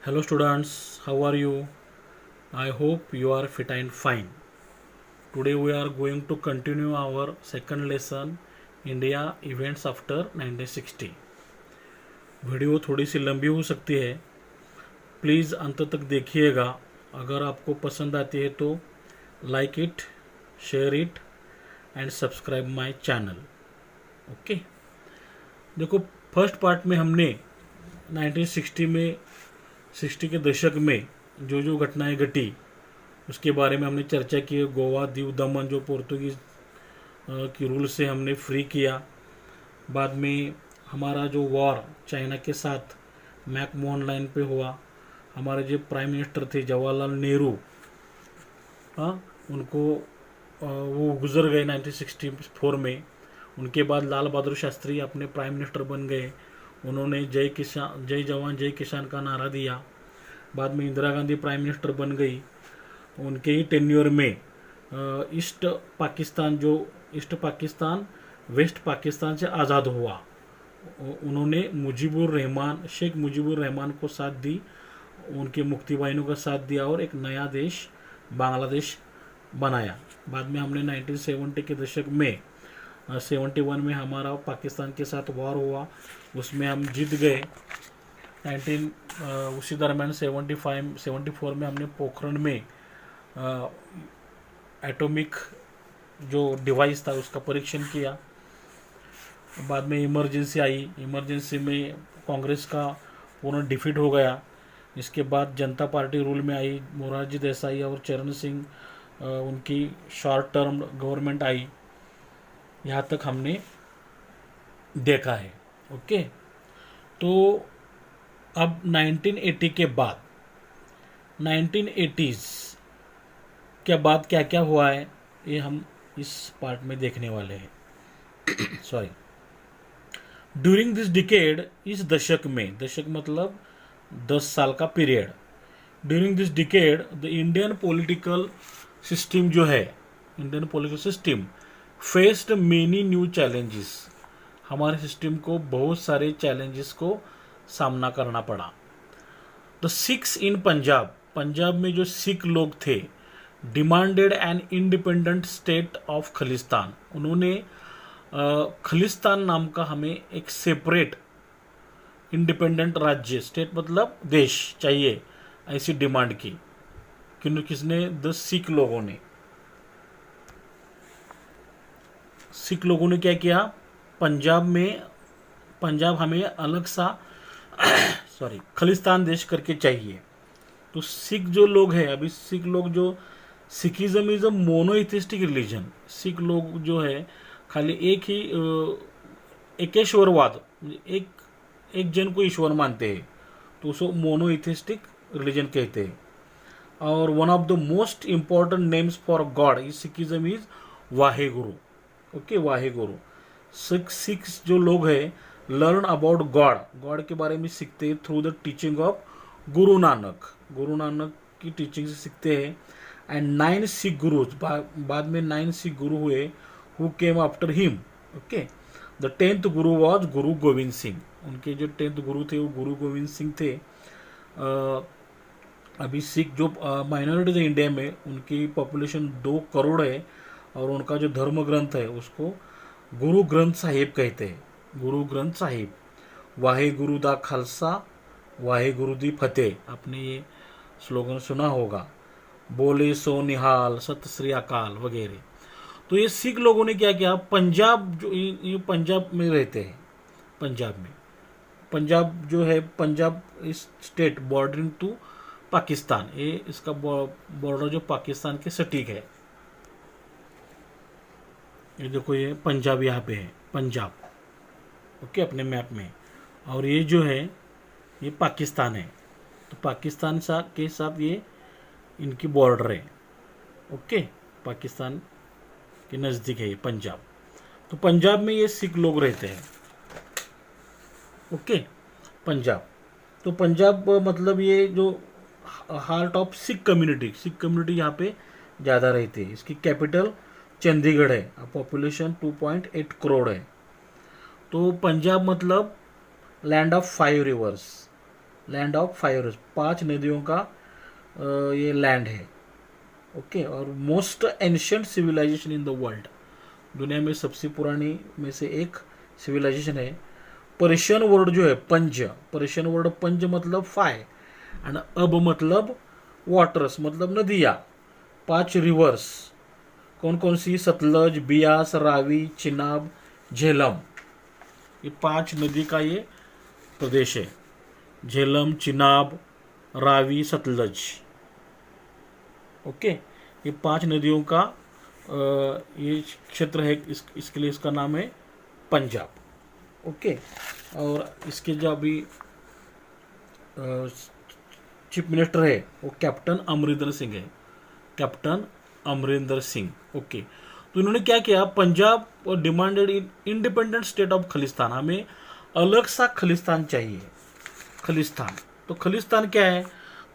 Hello students, how are you? I hope you are fit and fine. Today we are going to continue our second lesson India events after 1960. Video थोड़ी सी लंबी हो सकती है, please अंत तक देखिएगा। अगर आपको पसंद आती है तो like it, share it and subscribe my channel. Okay, देखो फर्स्ट पार्ट में हमने 1960 में 60 के दशक में जो जो घटनाएं घटी उसके बारे में हमने चर्चा की। गोवा, दीव दमन जो पोर्तुगीज़ की रूल से हमने फ्री किया। बाद में हमारा जो वॉर चाइना के साथ मैकमोहन लाइन पे हुआ। हमारे जो प्राइम मिनिस्टर थे जवाहरलाल नेहरू, हाँ, उनको वो गुजर गए 1964 में। उनके बाद लाल बहादुर शास्त्री अपने प्राइम मिनिस्टर बन गए। उन्होंने जय किसान, जय जवान जय किसान का नारा दिया। बाद में इंदिरा गांधी प्राइम मिनिस्टर बन गई। उनके ही टेन्योर में ईस्ट पाकिस्तान वेस्ट पाकिस्तान से आज़ाद हुआ। उन्होंने शेख मुजीबुर रहमान को साथ दी, उनके मुक्ति बाहिनियों का साथ दिया और एक नया देश बांग्लादेश बनाया। बाद में हमने 1970 के दशक में 71 में हमारा पाकिस्तान के साथ वॉर हुआ, उसमें हम जीत गए। उसी दरम्यान 74 में हमने पोखरण में एटॉमिक जो डिवाइस था उसका परीक्षण किया। बाद में इमरजेंसी आई, इमरजेंसी में कांग्रेस का पूर्ण डिफीट हो गया। इसके बाद जनता पार्टी रूल में आई, मोरारजी देसाई और चरण सिंह, उनकी शॉर्ट टर्म गवर्नमेंट आई। यहाँ तक हमने देखा है। ओके, तो अब 1980 के बाद 1980s के बाद क्या क्या हुआ है ये हम इस पार्ट में देखने वाले हैं। सॉरी, ड्यूरिंग दिस डिकेड, इस दशक में, दशक मतलब 10 साल का period. During this decade the Indian political system जो है, Indian political system faced many new challenges. हमारे सिस्टम को बहुत सारे चैलेंजेस को सामना करना पड़ा। द सिख्स इन पंजाब, पंजाब में जो सिख लोग थे, demanded an independent state of Khalistan. उन्होंने खलिस्तान नाम का हमें एक सेपरेट इंडिपेंडेंट राज्य, स्टेट मतलब देश चाहिए, ऐसी डिमांड की। किसने? द सिख लोगों ने। सिख लोगों ने क्या किया? पंजाब हमें अलग सा सॉरी खलिस्तान देश करके चाहिए। तो सिख जो लोग हैं, अभी सिख लोग जो, Sikhism is a monotheistic religion. Sikh लोग जो है खाली एक ही एकेश्वरवाद, एक जन को ईश्वर मानते हैं, तो उसको मोनोइथिस्टिक रिलीजन कहते हैं। और one of the most important names for God is Sikhism is Waheguru. Okay, Wahe Guru. Sikh जो लोग हैं लर्न अबाउट गॉड, गॉड के बारे में सीखते हैं through the teaching of Guru Nanak. Guru Nanak की टीचिंग से सीखते हैं। एंड 9 सिख गुरु, बाद में 9 सिख गुरु हुए who came after him. Okay, the 10th Guru was गुरु गोविंद सिंह। उनके जो 10th गुरु थे वो गुरु गोविंद सिंह थे। अभी सिख जो माइनॉरिटी है इंडिया में, उनकी पॉपुलेशन 2 करोड़ है और उनका जो धर्म ग्रंथ है उसको गुरु ग्रंथ साहिब कहते हैं। गुरु ग्रंथ साहिब, वाहे गुरु दा खालसा वाहे गुरु दी फतेह। आपने ये स्लोगन सुना होगा, बोले सो निहाल सत श्री अकाल वगैरह। तो ये सिख लोगों ने क्या किया, पंजाब जो ये पंजाब में रहते हैं, पंजाब जो है, पंजाब इस स्टेट बॉर्डरिंग टू पाकिस्तान, ये इसका बॉर्डर जो पाकिस्तान के सटीक है। ये देखो, ये पंजाब यहाँ पे है, पंजाब। ओके, अपने मैप में। और ये जो है ये पाकिस्तान है, तो पाकिस्तान के साथ ये इनकी बॉर्डर है। ओके, पाकिस्तान के नज़दीक है ये पंजाब। तो पंजाब में ये सिख लोग रहते हैं। ओके, पंजाब। तो पंजाब मतलब ये जो हार्ट ऑफ सिख कम्युनिटी यहाँ पे ज़्यादा रहती है। इसकी कैपिटल चंडीगढ़ है। पॉपुलेशन 2.8 करोड़ है। तो पंजाब मतलब land of 5 rivers. Land of 5 rivers, 5 नदियों का ये लैंड है। ओके, और most ancient civilization in the world, दुनिया में सबसे पुरानी में से एक सिविलाइजेशन है। पर्शियन वर्ड जो है पंज, पर्शियन वर्ड पंज मतलब 5 एंड अब मतलब वाटर्स मतलब नदियाँ, 5 रिवर्स कौन कौन सी, सतलज, बियास, रावी, चिनाब, झेलम, ये 5 नदी का ये प्रदेश है। झेलम, चिनाब, रावी, सतलज। ओके, ये 5 नदियों का ये क्षेत्र है। इसके लिए इसका नाम है पंजाब। ओके, और इसके जो अभी चीफ मिनिस्टर है वो कैप्टन अमरिंदर सिंह है, कैप्टन अमरिंदर सिंह। ओके, तो इन्होंने क्या किया, Punjab demanded independent state of Khalistan, हमें अलग सा खलिस्तान चाहिए। खलिस्तान, तो खलिस्तान क्या है,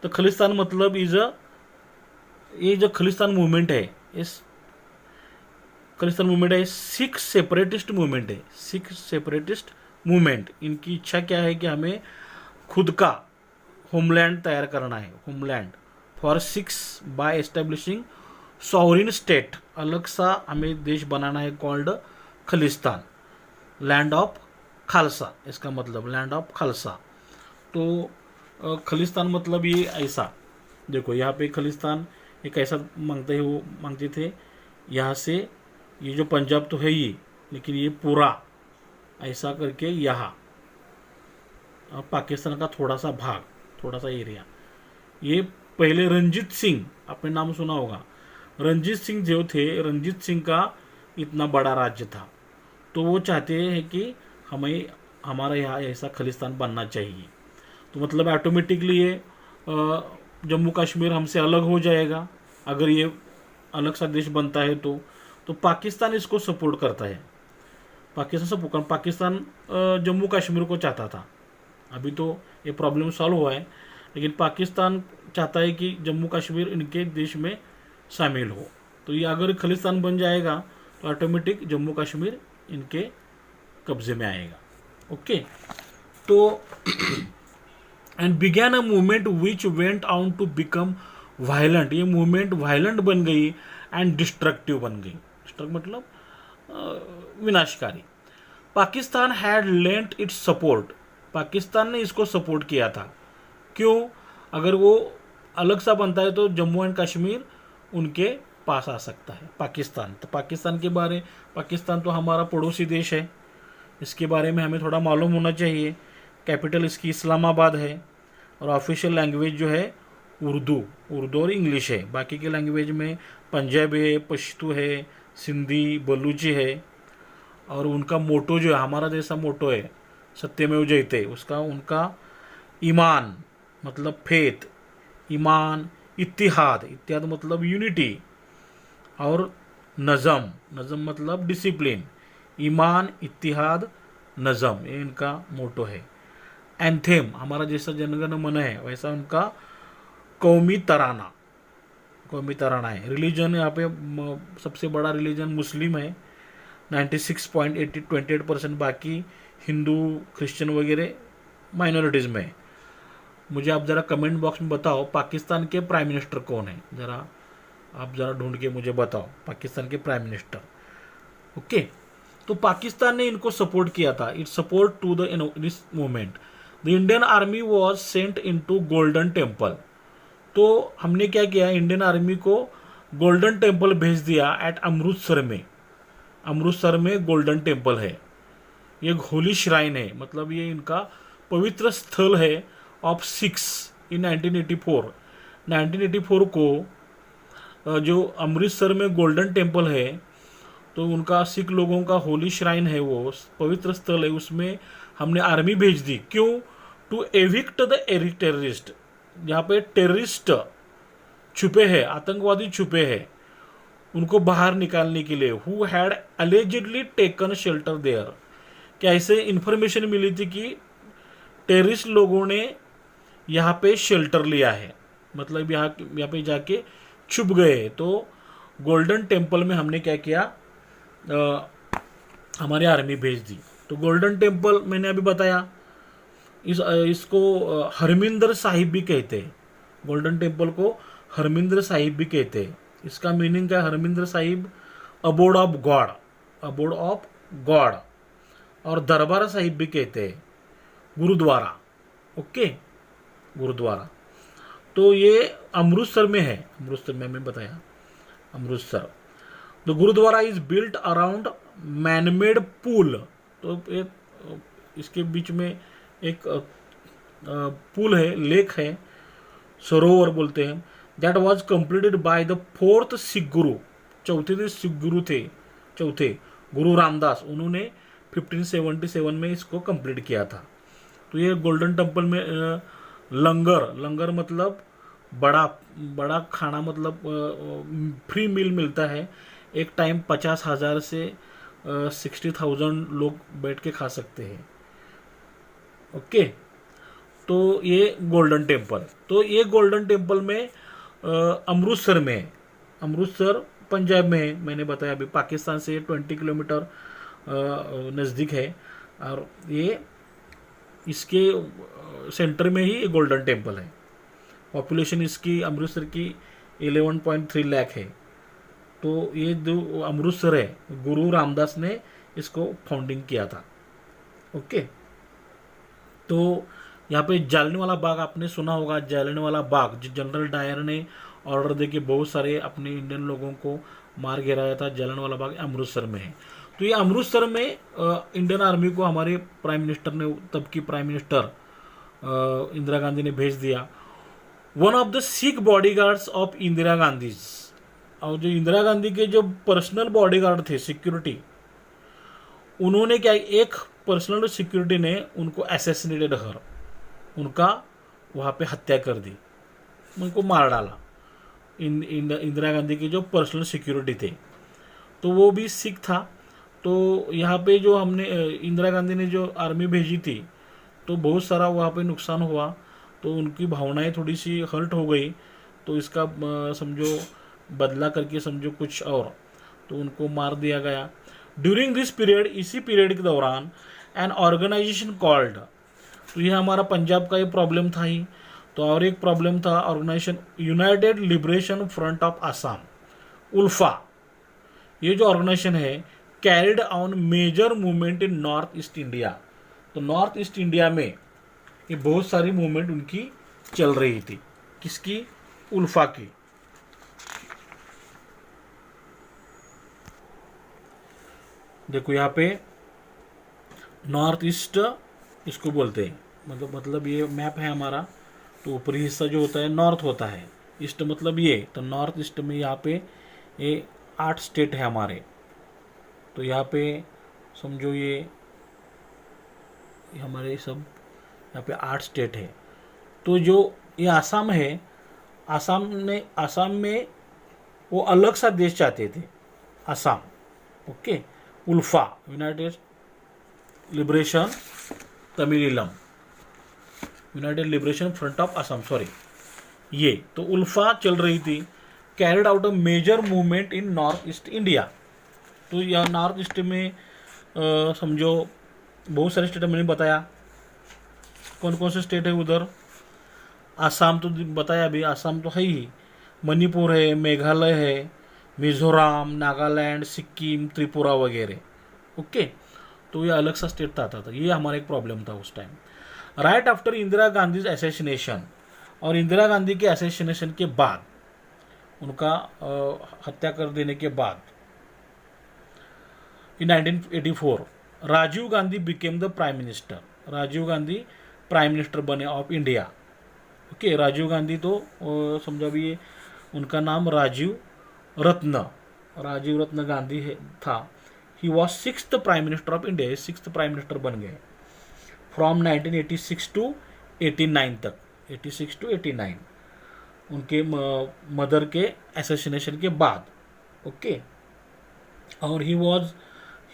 तो खलिस्तान मतलब ये जो खलिस्तान मूवमेंट है, इस खलिस्तान मूवमेंट है, सिख सेपरेटिस्ट मूवमेंट है, सिख सेपरेटिस्ट मूवमेंट। इनकी इच्छा क्या है कि हमें खुद का होमलैंड तैयार करना है, homeland for six by establishing sovereign state, अलग सा हमें देश बनाना है, called Khalistan, land of Khalsa, इसका मतलब लैंड ऑफ खालसा। तो खलिस्तान मतलब ये ऐसा, देखो यहाँ पे खलिस्तान एक ऐसा मांगते थे, यहाँ से ये जो पंजाब तो है ही, लेकिन ये पूरा ऐसा करके यहाँ पाकिस्तान का थोड़ा सा भाग, थोड़ा सा एरिया। ये पहले रंजीत सिंह, आपने नाम सुना होगा, रंजीत सिंह जो थे, रंजीत सिंह का इतना बड़ा राज्य था, तो वो चाहते हैं कि हमें हमारा यहाँ ऐसा खलिस्तान बनना चाहिए। तो मतलब ऑटोमेटिकली ये जम्मू कश्मीर हमसे अलग हो जाएगा अगर ये अलग सा देश बनता है तो पाकिस्तान इसको सपोर्ट करता है। पाकिस्तान जम्मू कश्मीर को चाहता था, अभी तो ये प्रॉब्लम सॉल्व हुआ है, लेकिन पाकिस्तान चाहता है कि जम्मू कश्मीर इनके देश में शामिल हो। तो ये अगर खलिस्तान बन जाएगा तो ऑटोमेटिक जम्मू कश्मीर इनके कब्जे में आएगा। ओके, तो and began a movement which went on to become violent, ये मूवमेंट वायलेंट बन गई एंड डिस्ट्रक्टिव बन गई। डिस्ट्रक्ट मतलब विनाशकारी। Pakistan had lent its support, Pakistan ने इसको सपोर्ट किया था। क्यों, अगर वो अलग सा बनता है तो जम्मू एंड कश्मीर उनके पास आ सकता है पाकिस्तान। तो पाकिस्तान तो हमारा पड़ोसी देश है, इसके बारे में हमें थोड़ा मालूम होना चाहिए। कैपिटल इसकी इस्लामाबाद है और ऑफिशियल लैंग्वेज जो है उर्दू और इंग्लिश है। बाकी के लैंग्वेज में पंजाबी है, पश्तो है, सिंधी, बलूची है। और उनका मोटो जो है हमारा जैसा मोटो है, सत्यमेव जयते, उसका उनका ईमान मतलब फेथ, ईमान, इत्तिहाद मतलब यूनिटी, और नज़म मतलब डिसिप्लिन, ईमान, इत्तिहाद, नज़म, ये इनका मोटो है। एंथेम हमारा जैसा जनगण मन है वैसा उनका कौमी तराना है। रिलीजन यहाँ पे सबसे बड़ा रिलीजन मुस्लिम है, 96.28%, बाकी हिंदू, क्रिश्चियन वगैरह माइनॉरिटीज़ में। मुझे आप ज़रा कमेंट बॉक्स में बताओ पाकिस्तान के प्राइम मिनिस्टर कौन है, आप ज़रा ढूंढ के मुझे बताओ पाकिस्तान के प्राइम मिनिस्टर। ओके, तो पाकिस्तान ने इनको सपोर्ट किया था, it support to this movement. The Indian army was sent into golden temple, तो हमने क्या किया, इंडियन आर्मी को गोल्डन टेम्पल भेज दिया एट अमृतसर में गोल्डन टेम्पल है, ये होली श्राइन है, मतलब ये इनका पवित्र स्थल है ऑफ सिक्स इन 1984 को जो अमृतसर में गोल्डन टेम्पल है, तो उनका सिख लोगों का होली श्राइन है, वो पवित्र स्थल है, उसमें हमने आर्मी भेज दी। क्यों, टू एविक्ट द टेररिस्ट, यहाँ पे टेररिस्ट छुपे हैं, आतंकवादी छुपे हैं, उनको बाहर निकालने के लिए। Who had allegedly taken shelter there, क्या ऐसे इन्फॉर्मेशन मिली थी कि टेररिस्ट लोगों ने यहाँ पे शेल्टर लिया है, मतलब यहाँ पे जाके छुप गए। तो गोल्डन टेम्पल में हमने क्या किया, हमारी आर्मी भेज दी। तो गोल्डन टेम्पल मैंने अभी बताया, इसको हरमिंदर साहिब भी कहते हैं। गोल्डन टेम्पल को हरमिंदर साहिब भी कहते हैं। इसका मीनिंग क्या है? Harminder Sahib abode of God, abode of God. और दरबार साहिब भी कहते हैं, गुरुद्वारा। ओके, गुरुद्वारा। तो ये अमृतसर में है, अमृतसर में मैं बताया, Amritsar. The gurdwara is built around manmade pool. तो इसके बीच में एक पुल है, लेक है, सरोवर बोलते हैं। That was completed by the fourth Sikh गुरु। चौथे जो सिख गुरु थे, चौथे गुरु रामदास, उन्होंने 1577 में इसको कंप्लीट किया था। तो ये गोल्डन टेम्पल में लंगर, लंगर मतलब बड़ा बड़ा खाना, मतलब फ्री मील मिलता है। एक टाइम 50,000 से 60,000 लोग बैठ के खा सकते हैं। ओके, तो ये गोल्डन टेम्पल। तो ये गोल्डन टेम्पल में अमृतसर में है। अमृतसर पंजाब में है, मैंने बताया अभी। पाकिस्तान से 20 किलोमीटर नज़दीक है। और ये इसके सेंटर में ही गोल्डन टेम्पल है। पॉपुलेशन इसकी अमृतसर की 11.3 लाख है। तो ये जो अमृतसर है, गुरु रामदास ने इसको फाउंडिंग किया था। ओके, तो यहाँ पे जालियांवाला बाग आपने सुना होगा। जालियांवाला बाग जो जनरल डायर ने ऑर्डर दे के बहुत सारे अपने इंडियन लोगों को मार गिराया था, जालियांवाला बाग अमृतसर में है। तो ये अमृतसर में इंडियन आर्मी को हमारे प्राइम मिनिस्टर ने, तब की प्राइम मिनिस्टर इंदिरा गांधी ने भेज दिया। One of the Sikh bodyguards of Indira Gandhi, और जो इंदिरा गांधी के जो पर्सनल बॉडीगार्ड थे, सिक्योरिटी, उन्होंने क्या, एक पर्सनल सिक्योरिटी ने उनको असैसिनेटेड कर, उनका वहाँ पे हत्या कर दी, उनको मार डाला। इंदिरा गांधी के जो पर्सनल सिक्योरिटी थे, तो वो भी सिख था। तो यहाँ पे जो हमने इंदिरा गांधी ने जो आर्मी भेजी थी, तो बहुत सारा वहाँ पे नुकसान हुआ। तो उनकी भावनाएं थोड़ी सी हर्ट हो गई। तो इसका समझो बदला करके समझो कुछ और, तो उनको मार दिया गया। ड्यूरिंग दिस पीरियड, इसी पीरियड के दौरान एन ऑर्गेनाइजेशन कॉल्ड, तो ये हमारा पंजाब का ये प्रॉब्लम था ही। तो और एक प्रॉब्लम था, organization united liberation front of Assam, ULFA. ये जो ऑर्गेनाइजेशन है carried on major movement in north east India. तो नॉर्थ ईस्ट इंडिया में ये बहुत सारी मूवमेंट उनकी चल रही थी। किसकी? उल्फा की। देखो यहाँ पे नॉर्थ ईस्ट इसको बोलते हैं, मतलब ये मैप है हमारा। तो ऊपरी हिस्सा जो होता है नॉर्थ होता है, ईस्ट मतलब ये। तो नॉर्थ ईस्ट में यहाँ पे ये 8 स्टेट है हमारे। तो यहाँ पे समझो ये हमारे सब यहाँ पे 8 स्टेट है। तो जो ये आसाम है, आसाम में वो अलग सा देश चाहते थे, Assam. Okay, ULFA, united liberation Tamilam, united liberation front of Assam, sorry. ये तो उल्फा चल रही थी, carried out a major movement in north east India. तो यह नॉर्थ ईस्ट में समझो बहुत सारे स्टेट मैंने बताया। कौन कौन से स्टेट है उधर? आसाम तो बताया अभी, आसाम तो है ही। मणिपुर है, मेघालय है, मिजोरम, नागालैंड, सिक्किम, त्रिपुरा वगैरह। ओके, तो ये अलग सा स्टेट था। ये हमारा एक प्रॉब्लम था उस time. Right after Indira Gandhi assassination, और इंदिरा गांधी के असैसिनेशन के बाद, उनका हत्या कर देने के बाद, in 1984 Rajiv Gandhi became the prime minister. Rajiv Gandhi prime minister बने of India. Okay, Rajiv Gandhi तो समझो भी ये उनका नाम राजीव रत्न गांधी है था। He was 6th prime minister of India, 6th prime minister बन गए फ्रॉम 1986 टू 89 तक, 86 टू 89 उनके मदर के असैसिनेशन के बाद। ओके, और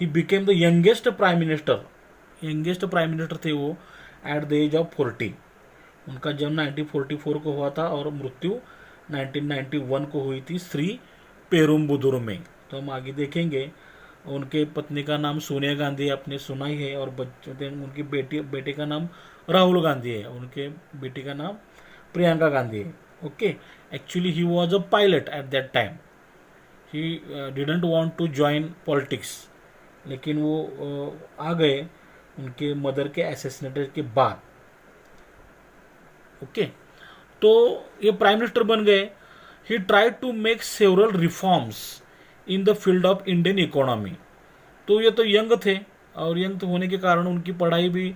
he became the youngest prime minister थे वो एट द एज ऑफ 40। उनका जन्म 1944 को हुआ था और मृत्यु 1991 को हुई थी श्री पेरुम्बुदुर में। तो हम आगे देखेंगे। उनके पत्नी का नाम सोनिया गांधी आपने सुना ही है, और बच्चे उनकी बेटे का नाम राहुल गांधी है, उनके बेटी का नाम प्रियंका गांधी है. Okay, actually he was a pilot at that time. He didn't want to join politics, लेकिन वो आ गए उनके मदर के असैसिनेटेड के बाद. ओके, तो ये प्राइम मिनिस्टर बन गए. He tried to make several reforms in the field of Indian economy. तो ये तो यंग थे, और यंग होने के कारण उनकी पढ़ाई भी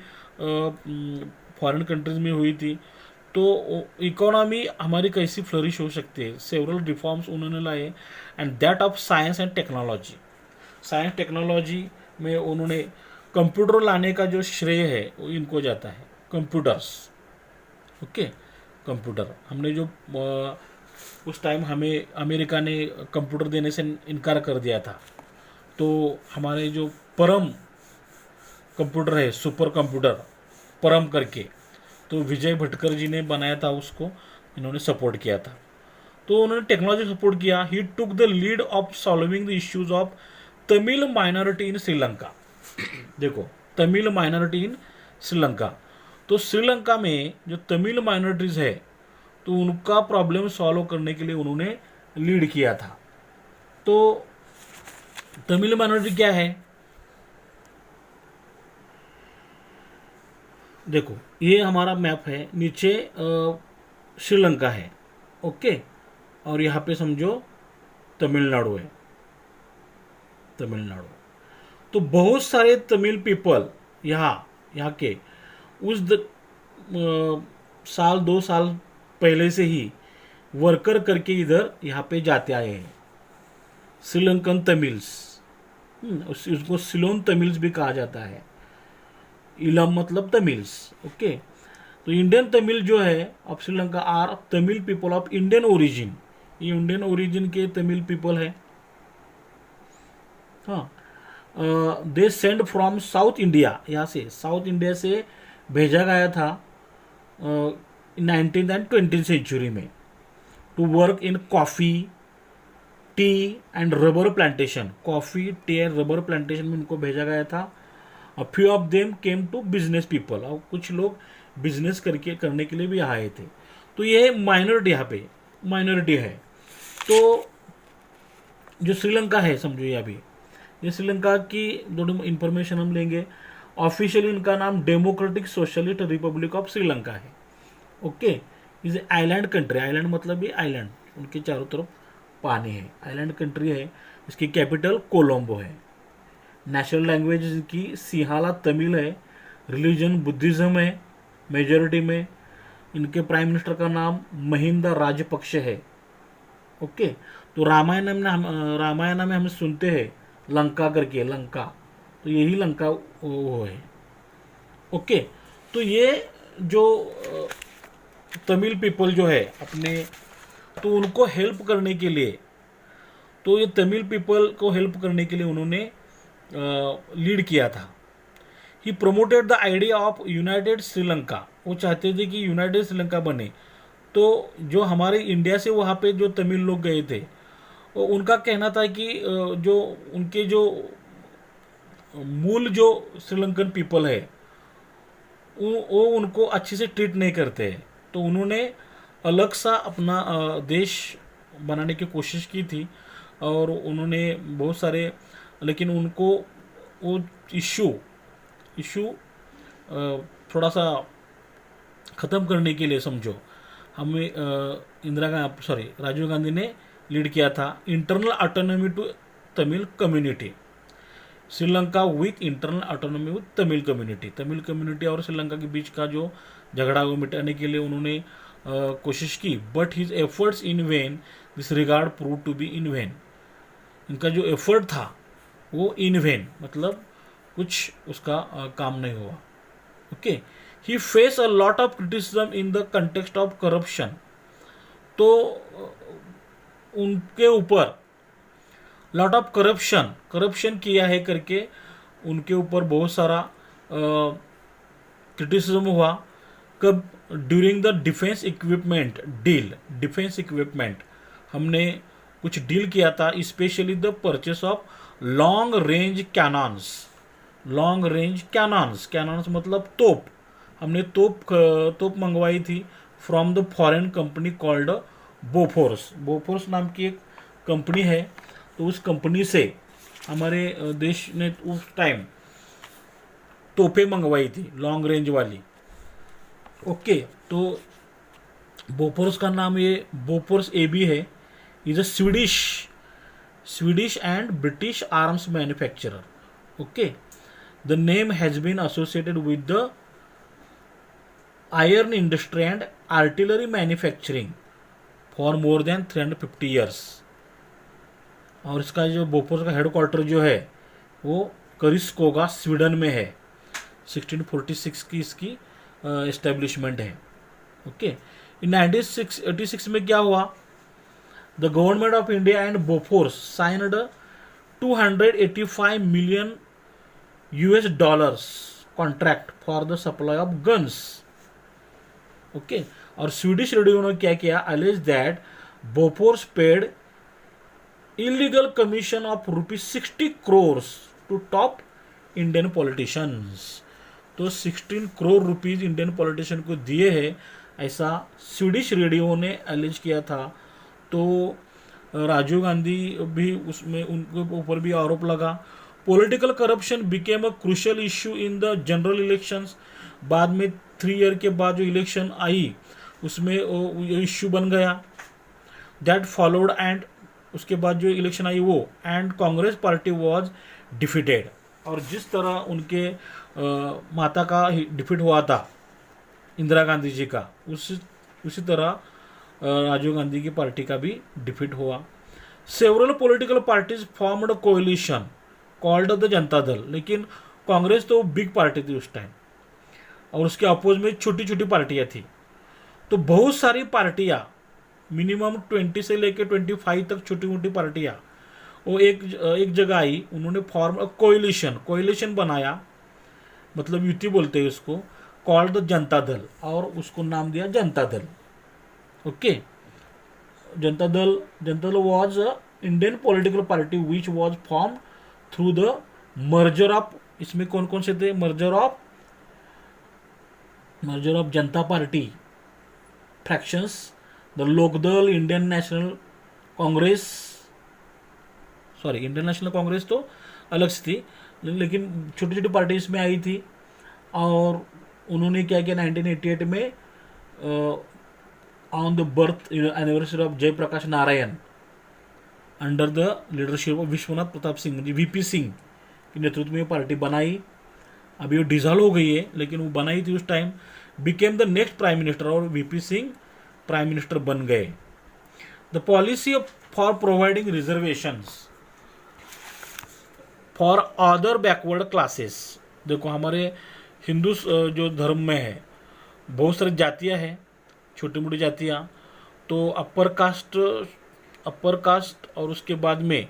फॉरेन कंट्रीज में हुई थी. तो इकोनॉमी हमारी कैसी फ्लरिश हो सकती है, सेवरल रिफॉर्म्स उन्होंने लाए, and that of science and technology. Science technology में उन्होंने कंप्यूटर लाने का जो श्रेय है वो इनको जाता है, कंप्यूटर्स. ओके, कंप्यूटर हमने जो उस टाइम हमें अमेरिका ने कंप्यूटर देने से इनकार कर दिया था, तो हमारे जो परम कंप्यूटर है, सुपर कंप्यूटर परम करके, तो विजय भटकर जी ने बनाया था, उसको इन्होंने सपोर्ट किया था. तो उन्होंने टेक्नोलॉजी सपोर्ट किया. He took the lead of solving the issues of Tamil minority in Sri Lanka. देखो, तमिल माइनॉरिटी इन श्रीलंका, तो श्रीलंका में जो तमिल माइनॉरिटीज है, तो उनका प्रॉब्लम सॉल्व करने के लिए उन्होंने लीड किया था. तो तमिल माइनॉरिटी क्या है, देखो ये हमारा मैप है, नीचे श्रीलंका है. ओके, और यहाँ पे समझो तमिलनाडु है, तमिलनाडु. तो बहुत सारे तमिल पीपल यहाँ के उस साल 2 साल पहले से ही वर्कर करके इधर यहाँ पे जाते आए हैं, श्रीलंकन तमिल्स. उसको सिलोन तमिल्स भी कहा जाता है. इलम मतलब तमिल्स. ओके, तो इंडियन तमिल जो है of Sri Lanka are Tamil people of Indian origin. ये इंडियन ओरिजिन के तमिल पीपल है. हाँ, they send from south India, यहाँ से साउथ इंडिया से भेजा गया था 19th and 20th सेंचुरी में, to work in coffee, tea and rubber plantation. Coffee, tea and rubber plantation में उनको भेजा गया था. A few of them came to business people. और कुछ लोग बिजनेस करने के लिए भी आए थे. तो ये माइनॉरिटी, यहाँ पे माइनॉरिटी है. तो जो श्रीलंका है समझो, ये श्रीलंका की थोड़ी इंफॉर्मेशन हम लेंगे. ऑफिशियली इनका नाम democratic socialist republic of Sri Lanka है. Okay, is a island country. Island मतलब ये आइलैंड, उनके चारों तरफ पानी है, आइलैंड कंट्री है. इसकी कैपिटल कोलंबो है. नेशनल लैंग्वेज की सिंहाला तमिल है. रिलीजन बुद्धिज़्म है मेजॉरिटी में. इनके प्राइम मिनिस्टर का नाम महिंदा राजपक्ष है. ओके, तो रामायण में हम सुनते हैं लंका करके, लंका, तो यही लंका वो है. ओके, तो ये जो तमिल पीपल जो है अपने, तो उनको हेल्प करने के लिए, तो ये तमिल पीपल को हेल्प करने के लिए उन्होंने लीड किया था. He promoted the idea of united Sri Lanka. वो चाहते थे कि यूनाइटेड श्रीलंका बने. तो जो हमारे इंडिया से वहाँ पे जो तमिल लोग गए थे, उनका कहना था कि जो उनके जो मूल जो श्रीलंकन पीपल है वो उनको अच्छे से ट्रीट नहीं करते हैं. तो उन्होंने अलग सा अपना देश बनाने की कोशिश की थी, और उन्होंने बहुत सारे, लेकिन उनको वो इशू थोड़ा सा ख़त्म करने के लिए समझो हमें राजीव गांधी ने लीड किया था internal autonomy to Tamil community. Sri Lanka with internal autonomy with Tamil community. Tamil community और श्रीलंका के बीच का जो झगड़ा को मिटाने के लिए उन्होंने कोशिश की. But his efforts in vain, this regard prove to be in vain. इनका जो एफर्ट था वो इन वेन, मतलब कुछ उसका काम नहीं हुआ. Okay, he face a lot of criticism in the context of corruption. तो उनके ऊपर लॉट ऑफ करप्शन किया है करके उनके ऊपर बहुत सारा क्रिटिसिज्म हुआ. कब? During the defence equipment deal. Defence equipment हमने कुछ डील किया था, specially the purchase of long range cannons. Long range cannons मतलब तोप, हमने तोप मंगवाई थी from the foreign company called Bofors. Bofors नाम की एक कंपनी है, तो उस कंपनी से हमारे देश ने उस टाइम तोपें मंगवाई थी लॉन्ग रेंज वाली। ओके, तो बोफोर्स का नाम ये बोफोर्स एबी है। Is a Swedish and British arms manufacturer. Okay, the name has been associated with the iron industry and artillery manufacturing for more than 350 years. और इसका जो बोफोर्स का हेडक्वार्टर जो है वो करिस्कोगा स्वीडन में है। 1646 की इसकी एस्टेब्लिशमेंट है। ओके, इन 1986 में क्या हुआ, the government of India and Bofors signed 285 million US dollars contract for the supply of guns. Okay, और स्वीडिश रेडियो ने क्या किया, allege that Bofors paid illegal commission of ₹60 crores to top Indian politicians. तो 16 crore rupees Indian politician को दिए हैं, ऐसा Swedish radio ने एलिज किया था। तो राजीव गांधी भी उसमें, उनके ऊपर भी आरोप लगा। Political corruption became a crucial issue in the general elections. बाद में 3 ईयर के बाद जो इलेक्शन आई उसमें इश्यू बन गया। दैट फॉलोड एंड उसके बाद जो इलेक्शन आई वो, and Congress party was defeated. और जिस तरह उनके माता का डिफीट हुआ था इंदिरा गांधी जी का, उसी तरह राजीव गांधी की पार्टी का भी डिफीट हुआ। Several political parties formed coalition called the Janata Dal. लेकिन कांग्रेस तो बिग पार्टी थी उस टाइम, और उसके अपोज में छोटी छोटी पार्टियां थी। तो बहुत सारी पार्टियां, मिनिमम 20 से लेकर 25 तक छोटी मोटी पार्टियां, वो एक जगह आई। उन्होंने फॉर्म कोएलिशन बनाया, मतलब युति बोलते हैं उसको, कॉल्ड द जनता दल, और उसको नाम दिया Janata Dal. Okay, Janata Dal was a Indian political party which was form through the merger of, इसमें कौन कौन से थे, merger of Janata party fractions, the Lok Dal, Indian National Congress तो अलग से थी, लेकिन छोटी छोटी पार्टी इसमें आई थी। और उन्होंने क्या किया, 1988 में on the birth anniversary of Jayaprakash Narayan, under the leadership of Vishwanath Pratap Singh ji, VP Singh के नेतृत्व में पार्टी बनाई। अभी वो डिजॉल्व हो गई है, लेकिन वो बनाई थी उस time. Became the next prime minister, और वीपी सिंह प्राइम मिनिस्टर बन गए। The policy for providing reservations for other backward classes. देखो, हमारे हिंदू जो धर्म में है बहुत सारी जातियां हैं, छोटी मोटी जातियां। तो अपर कास्ट और उसके बाद में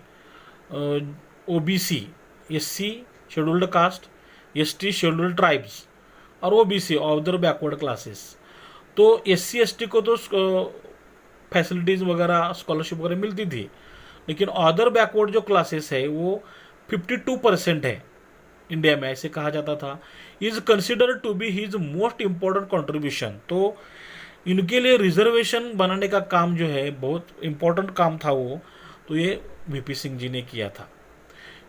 OBC, SC scheduled caste, ST scheduled tribes, और ओबीसी अदर बैकवर्ड क्लासेस। तो एससी एसटी को तो फैसिलिटीज़ वगैरह, स्कॉलरशिप वगैरह मिलती थी, लेकिन अदर बैकवर्ड जो क्लासेस है वो 52% है इंडिया में, ऐसे कहा जाता था। Is considered to be his most important contribution. तो इनके लिए रिजर्वेशन बनाने का काम जो है बहुत इम्पोर्टेंट काम था वो, तो ये वीपी सिंह जी ने किया था।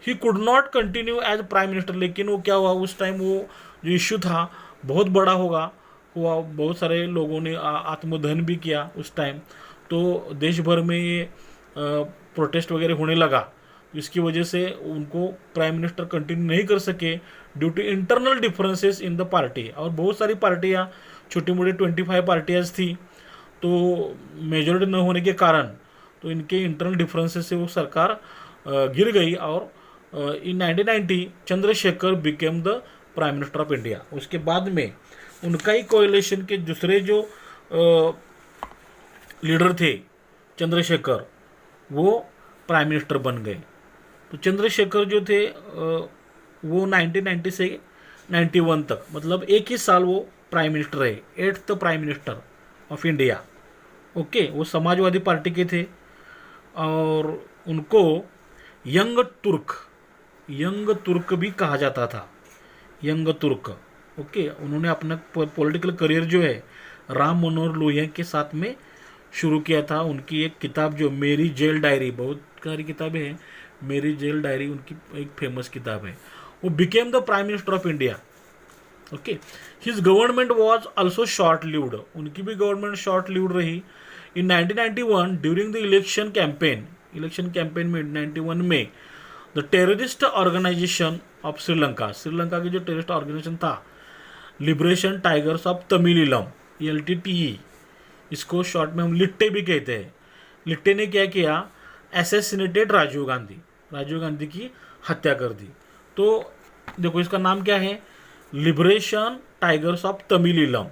He could not continue as prime minister. लेकिन वो क्या हुआ, उस टाइम वो जो इश्यू था बहुत बड़ा हुआ, बहुत सारे लोगों ने आत्मदहन भी किया उस टाइम। तो देश भर में ये प्रोटेस्ट वगैरह होने लगा, इसकी वजह से उनको प्राइम मिनिस्टर कंटिन्यू नहीं कर सके due to internal differences in the party. और बहुत सारी पार्टियां, छोटी मोटी 25 पार्टियां थी, तो मेजॉरिटी न होने के कारण तो इनके इंटरनल डिफरेंसेस से वो सरकार गिर गई। और इन 1990 Chandrashekhar became the prime minister of India. उसके बाद में उनका ही कोएलिशन के दूसरे जो लीडर थे चंद्रशेखर, वो प्राइम मिनिस्टर बन गए। तो चंद्रशेखर जो थे वो 1990 से 91 तक, मतलब एक ही साल वो प्राइम मिनिस्टर रहे, 8th prime minister of India. Okay, वो समाजवादी पार्टी के थे, और उनको यंग तुर्क भी कहा जाता था, यंग तुर्क। ओके, उन्होंने अपना पॉलिटिकल करियर जो है राम मनोहर लोहिया के साथ में शुरू किया था। उनकी एक किताब जो मेरी जेल डायरी, बहुत सारी किताबें हैं, मेरी जेल डायरी उनकी एक फेमस किताब है। वो became the prime minister of India. Okay, his government was also short lived, उनकी भी गवर्नमेंट शॉर्ट लिव्ड रही। In 1991 during the election campaign में 91 में the terrorist organisation of Sri Lanka, Sri Lanka की जो टेररिस्ट ऑर्गेनाइजेशन था liberation tigers of Tamil Eelam, LTTE, इसको short में हम लिट्टे भी कहते हैं। लिट्टे ने क्या किया, असैसिनेटेड राजीव गांधी की हत्या कर दी। तो देखो इसका नाम क्या है, लिबरेशन टाइगर्स ऑफ तमिलिलम,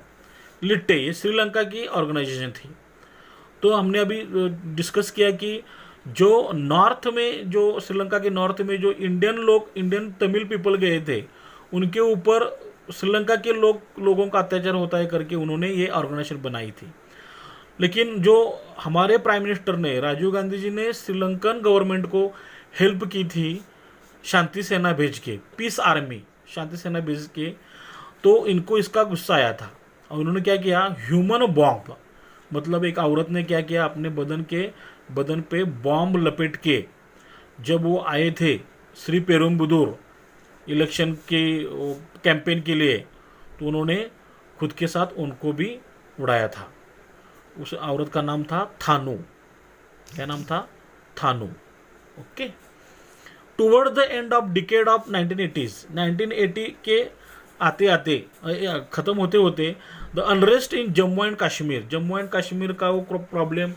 लिट्टे, ये श्रीलंका की ऑर्गेनाइजेशन थी। तो हमने अभी डिस्कस किया कि जो नॉर्थ में, जो श्रीलंका के नॉर्थ में जो इंडियन तमिल पीपल गए थे, उनके ऊपर श्रीलंका के लोगों का अत्याचार होता है करके उन्होंने ये ऑर्गेनाइजेशन बनाई थी। लेकिन जो हमारे प्राइम मिनिस्टर ने, राजीव गांधी जी ने श्रीलंकन गवर्नमेंट को हेल्प की थी शांति सेना भेज के, पीस आर्मी शांति सेना भेज के, तो इनको इसका गुस्सा आया था और उन्होंने क्या किया, ह्यूमन बॉम्ब, मतलब एक औरत ने क्या किया, अपने बदन पे बॉम्ब लपेट के जब वो आए थे श्री पेरुम्बुदूर इलेक्शन के कैंपेन के लिए, तो उन्होंने खुद के साथ उनको भी उड़ाया था। उस औरत का नाम था थानू, क्या नाम था, Thanu. Okay, toward the end of decade of 1980 के आते आते ख़त्म होते होते the unrest in Jammu and Kashmir का वो प्रॉब्लम